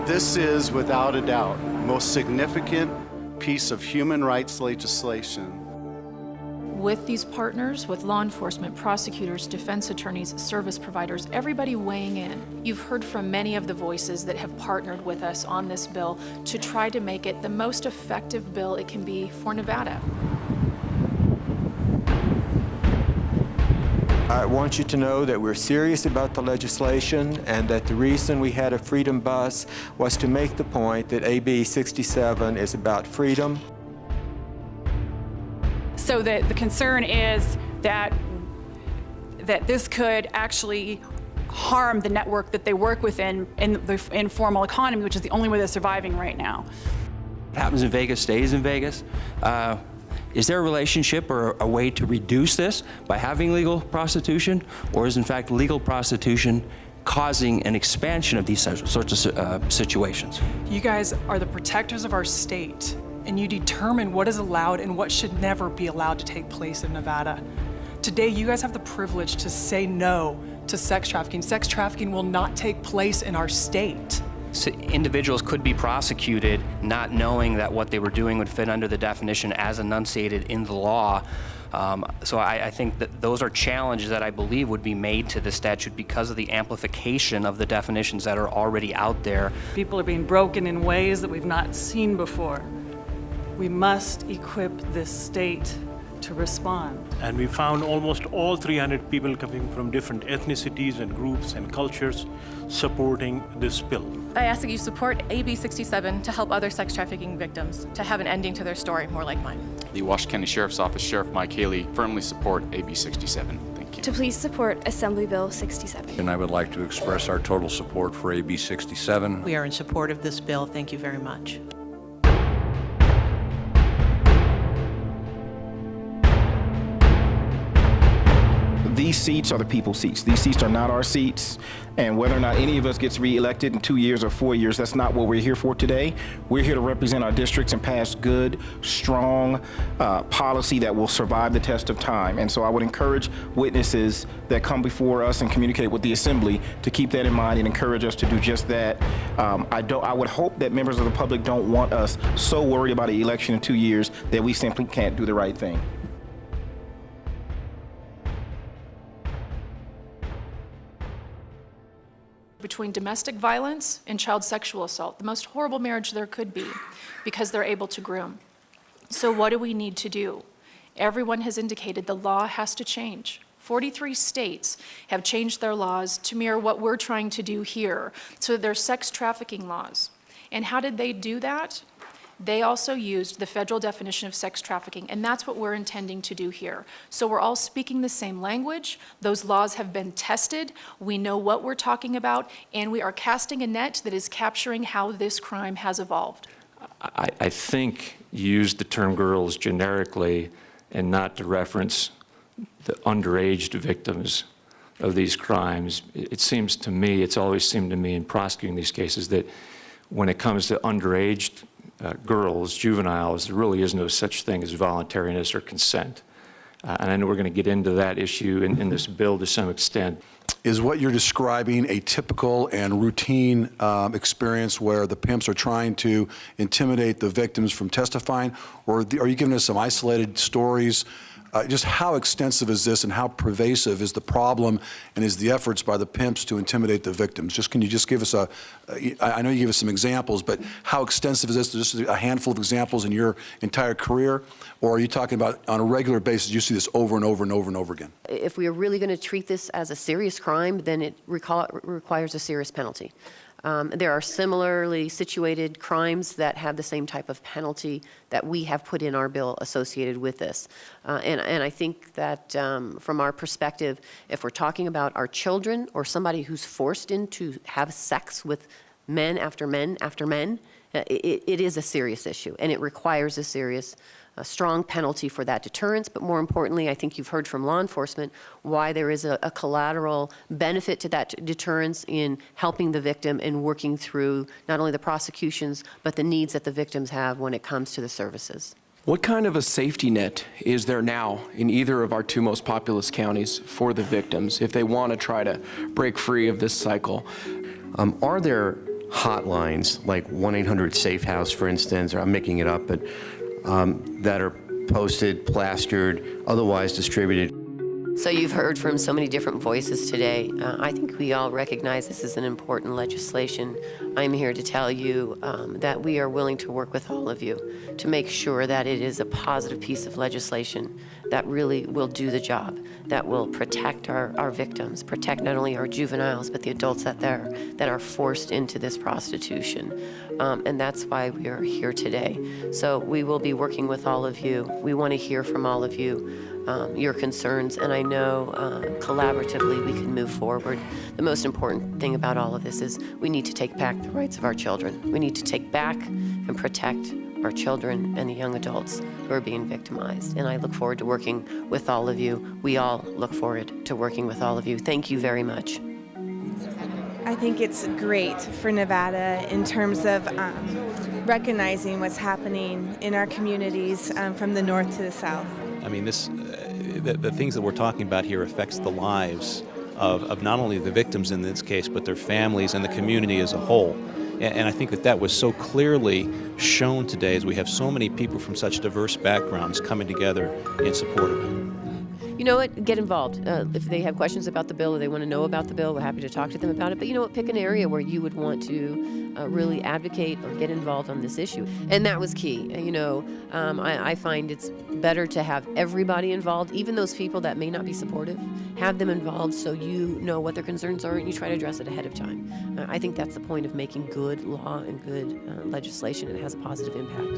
This is, without a doubt, the most significant piece of human rights legislation. With these partners, with law enforcement, prosecutors, defense attorneys, service providers, everybody weighing in, you've heard from many of the voices that have partnered with us on this bill to try to make it the most effective bill it can be for Nevada. I want you to know that we're serious about the legislation and that the reason we had a freedom bus was to make the point that AB 67 is about freedom. So the concern is that this could actually harm the network that they work within in the informal economy, which is the only way they're surviving right now. What happens in Vegas stays in Vegas. Is there a relationship or a way to reduce this by having legal prostitution, or is in fact legal prostitution causing an expansion of these sorts of situations? You guys are the protectors of our state, and you determine what is allowed and what should never be allowed to take place in Nevada. Today, you guys have the privilege to say no to sex trafficking. Sex trafficking will not take place in our state. So individuals could be prosecuted not knowing that what they were doing would fit under the definition as enunciated in the law. So I think that those are challenges that I believe would be made to the statute because of the amplification of the definitions that are already out there. People are being broken in ways that we've not seen before. We must equip this state to respond. And we found almost all 300 people coming from different ethnicities and groups and cultures supporting this bill. I ask that you support AB 67 to help other sex trafficking victims to have an ending to their story more like mine. The Washington County Sheriff's Office Sheriff Mike Haley firmly support AB 67. Thank you. To please support Assembly Bill 67. And I would like to express our total support for AB 67. We are in support of this bill. Thank you very much. These seats are the people's seats. These seats are not our seats. And whether or not any of us gets reelected in 2 years or 4 years, that's not what we're here for today. We're here to represent our districts and pass good, strong policy that will survive the test of time. And so I would encourage witnesses that come before us and communicate with the Assembly to keep that in mind and encourage us to do just that. I would hope that members of the public don't want us so worried about an election in 2 years that we simply can't do the right thing. Between domestic violence and child sexual assault, the most horrible marriage there could be, because they're able to groom. So what do we need to do? Everyone has indicated the law has to change. 43 states have changed their laws to mirror what we're trying to do here. So they're sex trafficking laws. And how did they do that? They also used the federal definition of sex trafficking, and that's what we're intending to do here. So we're all speaking the same language. Those laws have been tested. We know what we're talking about, and we are casting a net that is capturing how this crime has evolved. I think you used the term girls generically and not to reference the underage victims of these crimes. It seems to me, it's always seemed to me in prosecuting these cases that when it comes to underage girls, juveniles, there really is no such thing as voluntariness or consent. And I know we're going to get into that issue in this bill to some extent. Is what you're describing a typical and routine experience where the pimps are trying to intimidate the victims from testifying, or are you giving us some isolated stories? Just how extensive is this and how pervasive is the problem and is the efforts by the pimps to intimidate the victims? Can you just give us I know you gave us some examples, but how extensive is this? Just a handful of examples in your entire career? Or are you talking about on a regular basis, you see this over and over and over and over again? If we are really going to treat this as a serious crime, then it requires a serious penalty. There are similarly situated crimes that have the same type of penalty that we have put in our bill associated with this. And I think that from our perspective, if we're talking about our children or somebody who's forced into have sex with men after men after men, it is a serious issue, and it requires a serious strong penalty for that deterrence. But more importantly, I think you've heard from law enforcement why there is a collateral benefit to that deterrence in helping the victim and working through not only the prosecutions, but the needs that the victims have when it comes to the services. What kind of a safety net is there now in either of our two most populous counties for the victims if they want to try to break free of this cycle? Are there hotlines like 1-800-SAFE-HOUSE, for instance, or I'm making it up, but that are posted, plastered, otherwise distributed. So you've heard from so many different voices today. I think we all recognize this is an important legislation. I'm here to tell you that we are willing to work with all of you to make sure that it is a positive piece of legislation that really will do the job, that will protect our victims, protect not only our juveniles, but the adults that are forced into this prostitution. And that's why we are here today. So we will be working with all of you. We want to hear from all of you. Your concerns, and I know collaboratively we can move forward. The most important thing about all of this is we need to take back the rights of our children. We need to take back and protect our children and the young adults who are being victimized. And I look forward to working with all of you. We all look forward to working with all of you. Thank you very much. I think it's great for Nevada in terms of recognizing what's happening in our communities from the north to the south. I mean, the things that we're talking about here affects the lives of not only the victims in this case, but their families and the community as a whole. And I think that was so clearly shown today as we have so many people from such diverse backgrounds coming together in support of it. You know what? Get involved. If they have questions about the bill or they want to know about the bill, we're happy to talk to them about it. But you know what? Pick an area where you would want to really advocate or get involved on this issue. And that was key. You know, I find it's better to have everybody involved, even those people that may not be supportive. Have them involved so you know what their concerns are and you try to address it ahead of time. I think that's the point of making good law and good legislation. It has a positive impact.